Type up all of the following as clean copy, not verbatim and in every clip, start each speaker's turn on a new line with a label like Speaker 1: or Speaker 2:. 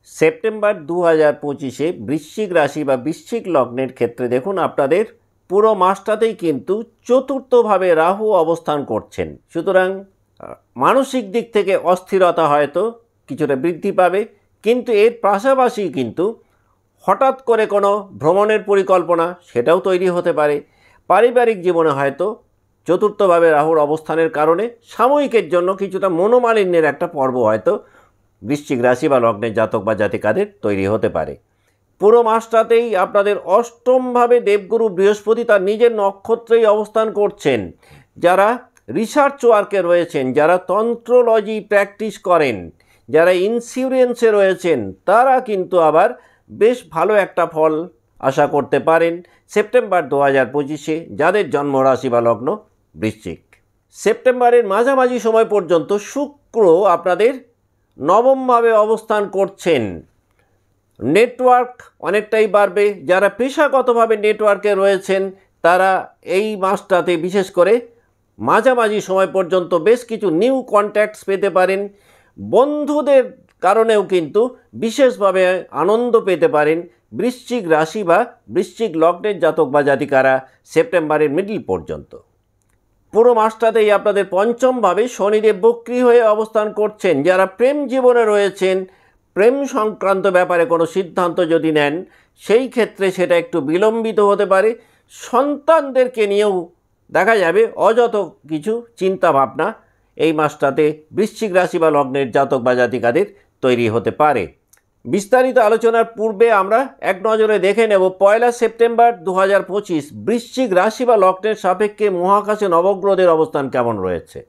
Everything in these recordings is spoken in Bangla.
Speaker 1: সেপ্টেম্বর 2025-এ বৃশ্চিক রাশি বা বৃশ্চিক লগ্নের ক্ষেত্রে দেখুন আপনাদের পুরো মাসটাতেই কিন্তু চতুর্থভাবে রাহু অবস্থান করছেন। সুতরাং মানসিক দিক থেকে অস্থিরতা হয়তো কিছুটা বৃদ্ধি পাবে, কিন্তু এর পাশাপাশি কিন্তু হঠাৎ করে কোনো ভ্রমণের পরিকল্পনা সেটাও তৈরি হতে পারে। পারিবারিক জীবনে হয়তো চতুর্থভাবে রাহুর অবস্থানের কারণে সাময়িকের জন্য কিছুটা মনোমালিন্যের একটা পর্ব হয়তো বৃশ্চিক রাশি বা লগ্নের জাতক বা জাতিকাদের তৈরি হতে পারে। পুরো মাসটাতেই আপনাদের অষ্টমভাবে দেবগুরু বৃহস্পতি তার নিজের নক্ষত্রেই অবস্থান করছেন। যারা রিসার্চ ওয়ার্কে রয়েছেন, যারা তন্ত্রোলজি প্র্যাকটিস করেন, যারা ইন্স্যুরেন্সে রয়েছেন, তারা কিন্তু আবার বেশ ভালো একটা ফল আশা করতে পারেন সেপ্টেম্বর 2025-এ যাদের জন্ম রাশি বা লগ্ন বৃশ্চিক। সেপ্টেম্বরের মাঝামাঝি সময় পর্যন্ত শুক্র আপনাদের নবমভাবে অবস্থান করছেন। নেটওয়ার্ক অনেকটাই বাড়বে। যারা পেশাগতভাবে নেটওয়ার্কে রয়েছেন তারা এই মাসটাতে বিশেষ করে মাঝামাঝি সময় পর্যন্ত বেশ কিছু নিউ কন্ট্যাক্টস পেতে পারেন। বন্ধুদের কারণেও কিন্তু বিশেষভাবে আনন্দ পেতে পারেন বৃশ্চিক রাশি বা বৃশ্চিক লগ্নের জাতক বা জাতিকারা সেপ্টেম্বরের মিডল পর্যন্ত। পুরো মাসটাতেই আপনাদের পঞ্চমভাবে শনিদেব বক্রী হয়ে অবস্থান করছেন। যারা প্রেম জীবনে রয়েছেন, প্রেম সংক্রান্ত ব্যাপারে কোনো সিদ্ধান্ত যদি নেন সেই ক্ষেত্রে সেটা একটু বিলম্বিত হতে পারে। সন্তানদেরকে নিয়েও দেখা যাবে অযথ কিছু চিন্তাভাবনা এই মাসটাতে বৃশ্চিক রাশি বা লগ্নের জাতক বা জাতিকাদের তৈরি হতে পারে। বিস্তারিত আলোচনার পূর্বে আমরা এক নজরে দেখে নেব 1 সেপ্টেম্বর 2025 বৃশ্চিক রাশি বা লগ্নের সাপেক্ষে মহাকাশে নবগ্রহদের অবস্থান কেমন রয়েছে।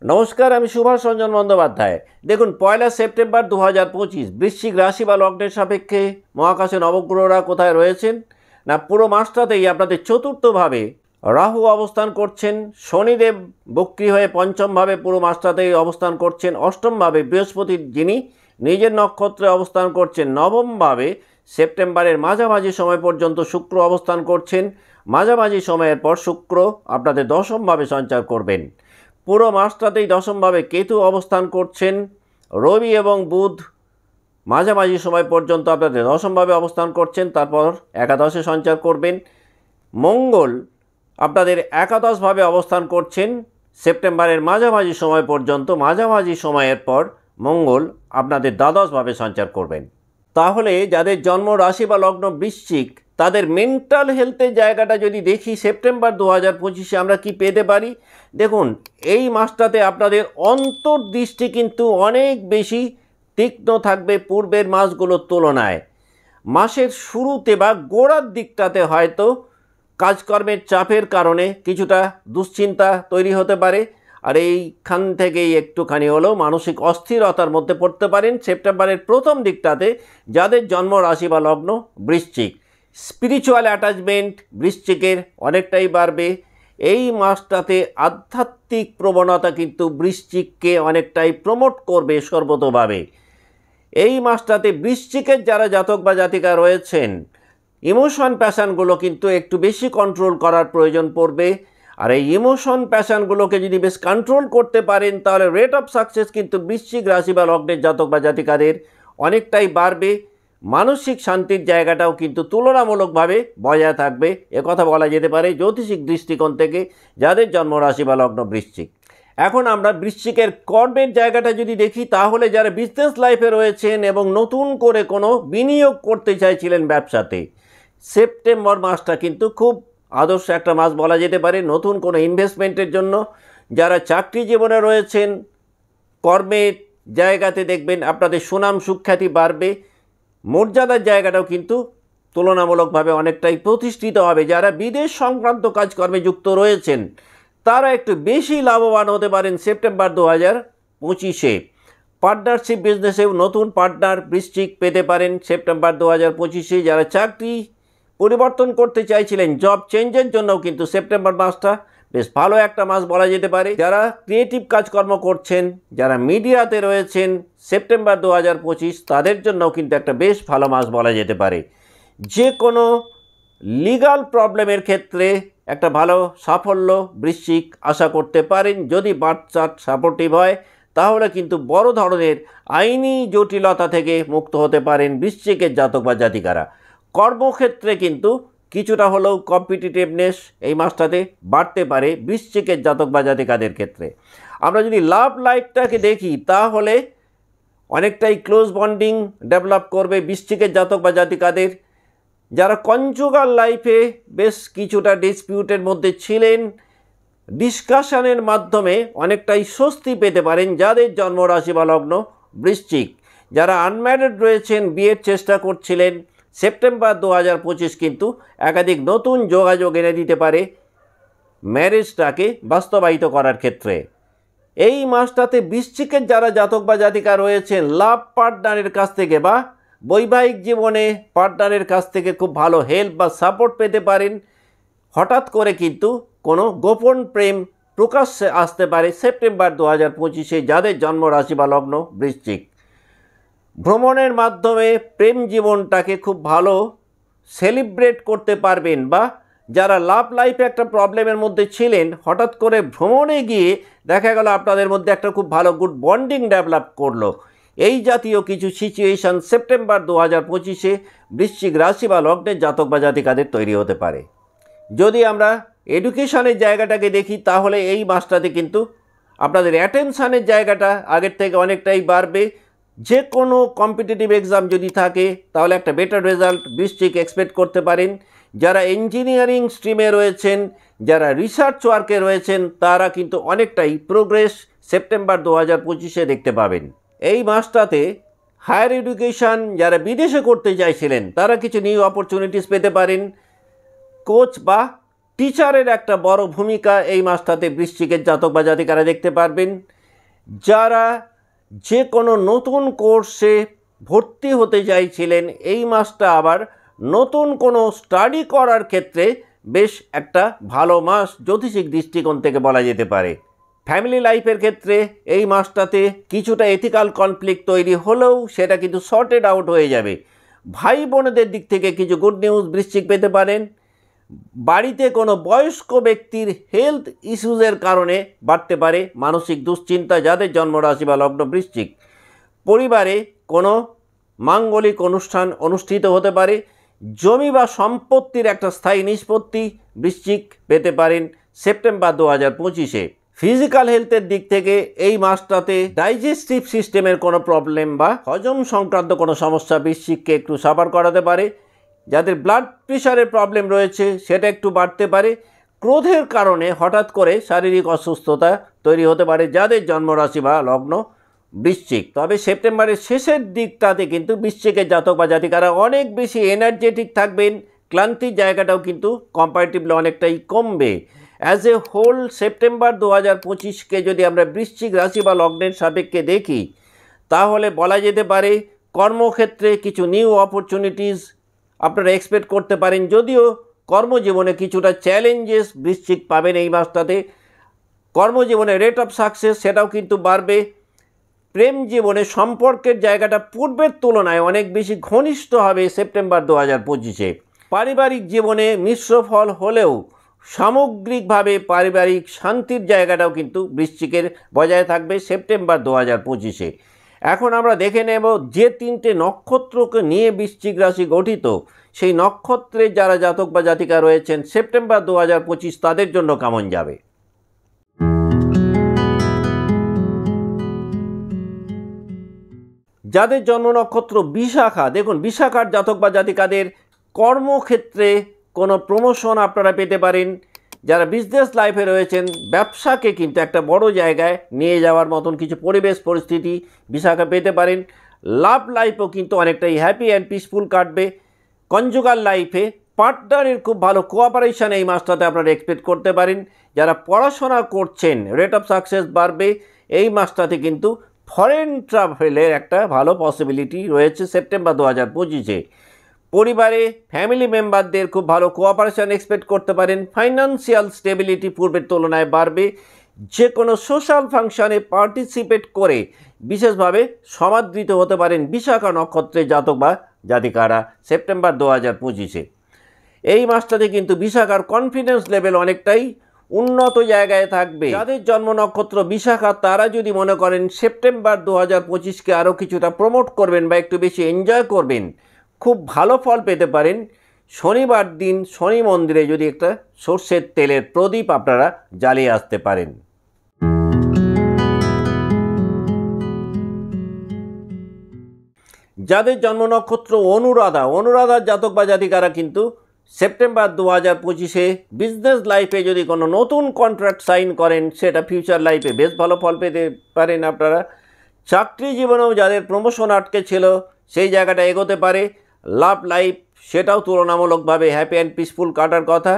Speaker 1: নমস্কার, আমি সুভাষ রঞ্জন বন্দ্যোপাধ্যায়। দেখুন 1 সেপ্টেম্বর 2025 বৃশ্চিক রাশি বা লগ্নের সাপেক্ষে মহাকাশে নবগ্রহরা কোথায় রয়েছেন না, পুরো মাসটাতেই আপনাদের চতুর্থভাবে রাহু অবস্থান করছেন। শনিদেব বক্রী হয়ে পঞ্চমভাবে পুরো মাসটাতেই অবস্থান করছেন। অষ্টমভাবে বৃহস্পতি যিনি নিজের নক্ষত্রে অবস্থান করছেন। নবমভাবে সেপ্টেম্বরের মাঝামাঝি সময় পর্যন্ত শুক্র অবস্থান করছেন। মাঝামাঝি সময়ের পর শুক্র আপনাদের দশমভাবে সঞ্চার করবেন। পুরো মাসটাতেই দশমভাবে কেতু অবস্থান করছেন। রবি এবং বুধ মাঝামাঝি সময় পর্যন্ত আপনাদের দশমভাবে অবস্থান করছেন, তারপর একাদশে সঞ্চার করবেন। মঙ্গল আপনাদের একাদশভাবে অবস্থান করছেন সেপ্টেম্বরের মাঝামাঝি সময় পর্যন্ত। মাঝামাঝি সময়ের পর মঙ্গল আপনাদের দ্বাদশভাবে সঞ্চার করবেন। তাহলে যাদের জন্ম রাশি বা লগ্ন বৃশ্চিক তাদের মেন্টাল হেলথের জায়গাটা যদি দেখি সেপ্টেম্বর 2025-এ আমরা কি পেতে পারি। দেখুন এই মাসটাতে আপনাদের অন্তর্দৃষ্টি কিন্তু অনেক বেশি তীক্ষ্ণ থাকবে পূর্বের মাসগুলোর তুলনায়। মাসের শুরুতে বা গোড়ার দিকটাতে হয়তো কাজকর্মের চাপের কারণে কিছুটা দুশ্চিন্তা তৈরি হতে পারে, আর এইখান থেকেই একটুখানি হলেও মানসিক অস্থিরতার মধ্যে পড়তে পারেন সেপ্টেম্বরের প্রথম দিকটাতে যাদের জন্ম রাশি বা লগ্ন বৃশ্চিক। স্পিরিচুয়াল অ্যাটাচমেন্ট বৃশ্চিকের অনেকটাই বাড়বে। এই মাসটাতে আধ্যাত্মিক প্রবণতা কিন্তু বৃশ্চিককে অনেকটাই প্রমোট করবে সর্বতোভাবে। এই মাসটাতে বৃশ্চিকের যারা জাতক বা জাতিকা রয়েছেন ইমোশন প্যাশানগুলো কিন্তু একটু বেশি কন্ট্রোল করার প্রয়োজন পড়বে। আর এই ইমোশন প্যাশানগুলোকে যদি বেশ কন্ট্রোল করতে পারেন তাহলে রেট অফ সাকসেস কিন্তু বৃশ্চিক রাশি বা লগ্নের জাতক বা জাতিকাদের অনেকটাই বাড়বে। মানসিক শান্তির জায়গাটাও কিন্তু তুলনামূলকভাবে বজায় থাকবে, একথা বলা যেতে পারে জ্যোতিষিক দৃষ্টিকোণ থেকে যাদের জন্ম রাশি বা লগ্ন বৃশ্চিক। এখন আমরা বৃশ্চিকের কর্মের জায়গাটা যদি দেখি তাহলে যারা বিজনেস লাইফে রয়েছেন এবং নতুন করে কোনো বিনিয়োগ করতে চাইছিলেন ব্যবসাতে, সেপ্টেম্বর মাসটা কিন্তু খুব আদর্শ একটা মাস বলা যেতে পারে নতুন কোনো ইনভেস্টমেন্টের জন্য। যারা চাকরি জীবনে রয়েছেন কর্মের জায়গাতে দেখবেন আপনাদের সুনাম সুখ্যাতি বাড়বে। মর্যাদার জায়গাটাও কিন্তু তুলনামূলকভাবে অনেকটাই প্রতিষ্ঠিত হবে। যারা বিদেশ সংক্রান্ত কাজকর্মে যুক্ত রয়েছেন তারা একটু বেশি লাভবান হতে পারেন সেপ্টেম্বর 2025-এ। পার্টনারশিপ বিজনেসেও নতুন পার্টনার বৃশ্চিক পেতে পারেন সেপ্টেম্বর 2025-এ। যারা চাকরি পরিবর্তন করতে চাইছিলেন জব চেঞ্জের জন্যও কিন্তু সেপ্টেম্বর মাসটা বেশ ভালো একটা মাস বলা যেতে পারে। যারা ক্রিয়েটিভ কাজকর্ম করছেন, যারা মিডিয়াতে রয়েছেন সেপ্টেম্বর 2025 তাদের জন্যও কিন্তু একটা বেশ ভালো মাস বলা যেতে পারে। যে কোনো লিগ্যাল প্রবলেমের ক্ষেত্রে একটা ভালো সাফল্য বৃশ্চিক আশা করতে পারেন। যদি বার্থ চার্ট সাপোর্টিভ হয় তাহলে কিন্তু বড় ধরনের আইনি জটিলতা থেকে মুক্ত হতে পারেন বৃশ্চিকের জাতক বা জাতিকারা। কর্মক্ষেত্রে কিন্তু কিছুটা হলেও কম্পিটিটিভনেস এই মাসটাতে বাড়তে পারে বৃশ্চিকের জাতক বা জাতিকাদের ক্ষেত্রে। আমরা যদি লাভ লাইফটাকে দেখি তাহলে অনেকটাই ক্লোজ বন্ডিং ডেভেলপ করবে বৃশ্চিকের জাতক বা জাতিকাদের। যারা কনজুগাল লাইফে বেশ কিছুটা ডিসপিউটের মধ্যে ছিলেন, ডিসকাশনের মাধ্যমে অনেকটাই স্বস্তি পেতে পারেন যাদের জন্মরাশি বা লগ্ন বৃশ্চিক। যারা আনম্যারিড রয়েছেন, বিয়ের চেষ্টা করছিলেন, সেপ্টেম্বর 2025 কিন্তু একাধিক নতুন যোগাযোগ এনে দিতে পারে ম্যারেজটাকে বাস্তবায়িত করার ক্ষেত্রে। এই মাসটাতে বৃশ্চিকের যারা জাতক বা জাতিকা রয়েছেন লাভ পার্টনারের কাছ থেকে বা বৈবাহিক জীবনে পার্টনারের কাছ থেকে খুব ভালো হেল্প বা সাপোর্ট পেতে পারেন। হঠাৎ করে কিন্তু কোনো গোপন প্রেম প্রকাশ্যে আসতে পারে সেপ্টেম্বর 2025 যাদের জন্মরাশি বা লগ্ন বৃশ্চিক। ভ্রমণের মাধ্যমে প্রেম জীবনটাকে খুব ভালো সেলিব্রেট করতে পারবেন, বা যারা লাভ লাইফে একটা প্রবলেমের মধ্যে ছিলেন হঠাৎ করে ভ্রমণে গিয়ে দেখা গেল আপনাদের মধ্যে একটা খুব ভালো গুড বন্ডিং ডেভেলপ করলো। এই জাতীয় কিছু সিচুয়েশন সেপ্টেম্বর 2025 বৃশ্চিক রাশি বা লগ্নের জাতক বা জাতিকাদের তৈরি হতে পারে। যদি আমরা এডুকেশনের জায়গাটাকে দেখি তাহলে এই মাসটাতে কিন্তু আপনাদের অ্যাটেনশানের জায়গাটা আগের থেকে অনেকটাই বাড়বে। যে কোনো কম্পিটিটিভ এক্সাম যদি থাকে তাহলে একটা বেটার রেজাল্ট বৃশ্চিক এক্সপেক্ট করতে পারেন। যারা ইঞ্জিনিয়ারিং স্ট্রিমে রয়েছেন, যারা রিসার্চ ওয়ার্কে রয়েছেন তারা কিন্তু অনেকটাই প্রোগ্রেস সেপ্টেম্বর 2025 দেখতে পাবেন। এই মাসটাতে হায়ার এডুকেশান যারা বিদেশে করতে চাইছিলেন তারা কিছু নিউ অপরচুনিটিস পেতে পারেন। কোচ বা টিচারের একটা বড় ভূমিকা এই মাসটাতে বৃশ্চিকের জাতক বা জাতিকারা দেখতে পারবেন। যারা যে কোনো নতুন কোর্সে ভর্তি হতে চাইছিলেন এই মাসটা আবার নতুন কোনো স্টাডি করার ক্ষেত্রে বেশ একটা ভালো মাস জ্যোতিষিক দৃষ্টিকোণ থেকে বলা যেতে পারে। ফ্যামিলি লাইফের ক্ষেত্রে এই মাসটাতে কিছুটা এথিক্যাল কনফ্লিক্ট তৈরি হলেও সেটা কিন্তু সর্টেড আউট হয়ে যাবে। ভাই বোনেদের দিক থেকে কিছু গুড নিউজ বৃশ্চিক পেতে পারেন। বাড়িতে কোনো বয়স্ক ব্যক্তির হেলথ ইস্যুজের কারণে বাড়তে পারে মানসিক দুশ্চিন্তা যাদের জন্মরাশি বা লগ্ন বৃশ্চিক। পরিবারে কোনো মাঙ্গলিক অনুষ্ঠান অনুষ্ঠিত হতে পারে। জমি বা সম্পত্তির একটা স্থায়ী নিষ্পত্তি বৃশ্চিক পেতে পারেন সেপ্টেম্বর 2025। ফিজিক্যাল হেলথের দিক থেকে এই মাসটাতে ডাইজেস্টিভ সিস্টেমের কোনো প্রবলেম বা হজম সংক্রান্ত কোনো সমস্যা বৃশ্চিককে একটু সাফার করাতে পারে। যাদের ব্লাড প্রেশারের প্রবলেম রয়েছে সেটা একটু বাড়তে পারে। ক্রোধের কারণে হঠাৎ করে শারীরিক অসুস্থতা তৈরি হতে পারে যাদের জন্মরাশি বা লগ্ন বৃশ্চিক। তবে সেপ্টেম্বরের শেষের দিকটাতে কিন্তু বৃশ্চিকের জাতক বা জাতিকারা অনেক বেশি এনার্জেটিক থাকবেন। ক্লান্তির জায়গাটাও কিন্তু কম্পারেটিভলি অনেকটাই কমবে। অ্যাজ এ হোল সেপ্টেম্বর 2025 যদি আমরা বৃশ্চিক রাশি বা লগ্নের সাপেক্ষে দেখি তাহলে বলা যেতে পারে কর্মক্ষেত্রে কিছু নিউ অপরচুনিটিস আপনারা এক্সপেক্ট করতে পারেন। যদিও কর্মজীবনে কিছুটা চ্যালেঞ্জেস বৃশ্চিক পাবেন এই মাসটাতে। কর্মজীবনে রেট অফ সাকসেস সেটাও কিন্তু বাড়বে। প্রেম জীবনে সম্পর্কের জায়গাটা পূর্বের তুলনায় অনেক বেশি ঘনিষ্ঠ হবে সেপ্টেম্বর 2025। পারিবারিক জীবনে মিশ্র ফল হলেও সামগ্রিকভাবে পারিবারিক শান্তির জায়গাটাও কিন্তু বৃশ্চিকের বজায় থাকবে সেপ্টেম্বর 2025। এখন আমরা দেখে নেব যে তিনটে নক্ষত্রকে নিয়ে বৃশ্চিক রাশি গঠিত সেই নক্ষত্রের যারা জাতক বা জাতিকা রয়েছেন সেপ্টেম্বর 2025 তাদের জন্য কেমন যাবে। যাদের জন্ম নক্ষত্র বিশাখা, দেখুন বিশাখার জাতক বা জাতিকাদের কর্মক্ষেত্রে কোনো প্রমোশন আপনারা পেতে পারেন। যারা বিজনেস লাইফে রয়েছেন ব্যবসাকে কিন্তু একটা বড় জায়গায় নিয়ে যাওয়ার মতন কিছু পরিবেশ পরিস্থিতি বিশাখা পেতে পারেন। লাভ লাইফও কিন্তু অনেকটাই হ্যাপি অ্যান্ড পিসফুল কাটবে। কনজুগাল লাইফে পার্টনারের খুব ভালো কোঅপারেশন এই মাসটাতে আপনারা এক্সপেক্ট করতে পারেন। যারা পড়াশোনা করছেন রেট অফ সাকসেস বাড়বে। এই মাসটাতে কিন্তু ফরেন ট্রাভেলের একটা ভালো পসিবিলিটি রয়েছে সেপ্টেম্বর 2025। পরিবারে ফ্যামিলি মেম্বারদের খুব ভালো কোঅপারেশন এক্সপেক্ট করতে পারেন। ফাইন্যান্সিয়াল স্টেবিলিটি পূর্বের তুলনায় বাড়বে। যে কোনো সোশ্যাল ফাংশনে পার্টিসিপেট করে বিশেষভাবে সমাদৃত হতে পারেন বিশাখা নক্ষত্রের জাতক বা জাতিকারা সেপ্টেম্বর 2025। এই মাসটাতে কিন্তু বিশাখার কনফিডেন্স লেভেল অনেকটাই উন্নত জায়গায় থাকবে। যাদের জন্ম নক্ষত্র বিশাখা তারা যদি মনে করেন সেপ্টেম্বর 2025কে আরও কিছুটা প্রমোট করবেন বা একটু বেশি এনজয় করবেন, খুব ভালো ফল পেতে পারেন। শনিবার দিন শনি মন্দিরে যদি একটা সর্ষের তেলের প্রদীপ আপনারা জ্বালিয়ে আসতে পারেন। যাদের জন্ম নক্ষত্র অনুরাধার জাতক বা জাতিকারা কিন্তু সেপ্টেম্বর 2025-এ বিজনেস লাইফে যদি কোনো নতুন কন্ট্রাক্ট সাইন করেন সেটা ফিউচার লাইফে বেশ ভালো ফল পেতে পারেন আপনারা। চাকরি জীবনেও যাদের প্রমোশন আটকে ছিল সেই জায়গাটা এগোতে পারে। লাভ লাইফ সেটাও তুলনামূলকভাবে হ্যাপি অ্যান্ড পিসফুল কাটার কথা।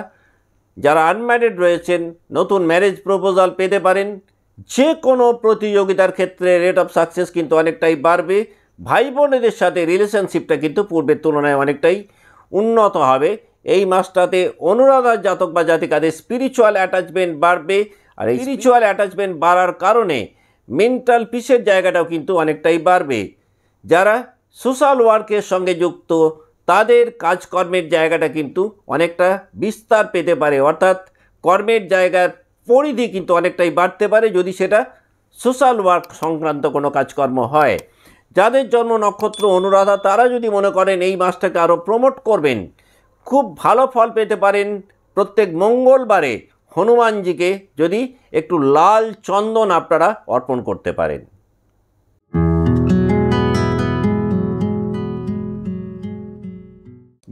Speaker 1: যারা আনম্যারিড রয়েছেন নতুন ম্যারেজ প্রপোজাল পেতে পারেন। যে কোনো প্রতিযোগিতার ক্ষেত্রে রেট অফ সাকসেস কিন্তু অনেকটাই বাড়বে। ভাই বোনেদের সাথে রিলেশনশিপটা কিন্তু পূর্বের তুলনায় অনেকটাই উন্নত হবে। এই মাসটাতে অনুরাধার জাতক বা জাতিকাদের স্পিরিচুয়াল অ্যাটাচমেন্ট বাড়বে। আর এই স্পিরিচুয়াল অ্যাটাচমেন্ট বাড়ার কারণে মেন্টাল পিসের জায়গাটাও কিন্তু অনেকটাই বাড়বে। যারা সোশ্যাল ওয়ার্কের সঙ্গে যুক্ত তাদের কাজকর্মের জায়গাটা কিন্তু অনেকটা বিস্তার পেতে পারে, অর্থাৎ কর্মের জায়গার পরিধি কিন্তু অনেকটাই বাড়তে পারে যদি সেটা সোশ্যাল ওয়ার্ক সংক্রান্ত কোনো কাজকর্ম হয়। যাদের জন্ম নক্ষত্র অনুরাধা তারা যদি মনে করেন এই মাসটাকে আরও প্রমোট করবেন, খুব ভালো ফল পেতে পারেন। প্রত্যেক মঙ্গলবারে হনুমানজিকে যদি একটু লাল চন্দন আপনারা অর্পণ করতে পারেন।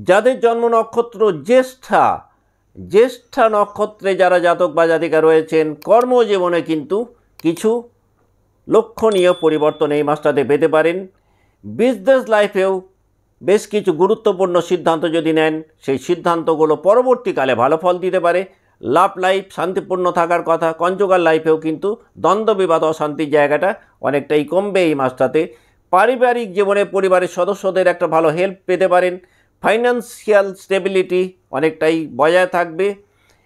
Speaker 1: যাদের জন্ম নক্ষত্র জ্যেষ্ঠা নক্ষত্রে যারা জাতক বা জাতিকা রয়েছেন কর্মজীবনে কিন্তু কিছু লক্ষণীয় পরিবর্তন এই মাসটাতে পেতে পারেন। বিজনেস লাইফেও বেশ কিছু গুরুত্বপূর্ণ সিদ্ধান্ত যদি নেন সেই সিদ্ধান্তগুলো পরবর্তীকালে ভালো ফল দিতে পারে। লাভ লাইফ শান্তিপূর্ণ থাকার কথা। কনজুগাল লাইফেও কিন্তু দ্বন্দ্ব বিবাদ অশান্তির জায়গাটা অনেকটাই কমবে এই মাসটাতে। পারিবারিক জীবনে পরিবারের সদস্যদের একটা ভালো হেল্প পেতে পারেন। ফাইন্যান্সিয়াল স্টেবিলিটি অনেকটাই বজায় থাকবে।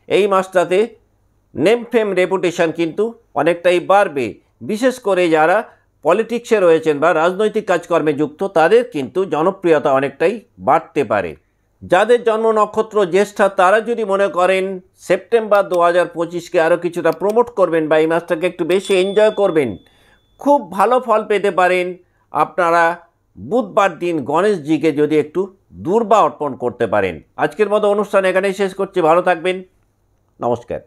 Speaker 1: এই মাসটাতে নেম ফেম রেপুটেশন কিন্তু অনেকটাই বাড়বে। বিশেষ করে যারা পলিটিক্সে রয়েছেন বা রাজনৈতিক কাজকর্মে যুক্ত তাদের কিন্তু জনপ্রিয়তা অনেকটাই বাড়তে পারে। যাদের জন্ম নক্ষত্র জ্যেষ্ঠা তারা যদি মনে করেন সেপ্টেম্বর 2025কে আরও কিছুটা প্রমোট করবেন বা এই মাসটাকে একটু বেশি এনজয় করবেন, খুব ভালো ফল পেতে পারেন। আপনারা বুধবার দিন গণেশজিকে যদি একটু দূর্বা অর্পণ করতে পারেন। আজকের মতো অনুষ্ঠান এখানেই শেষ করছি। ভালো থাকবেন। নমস্কার।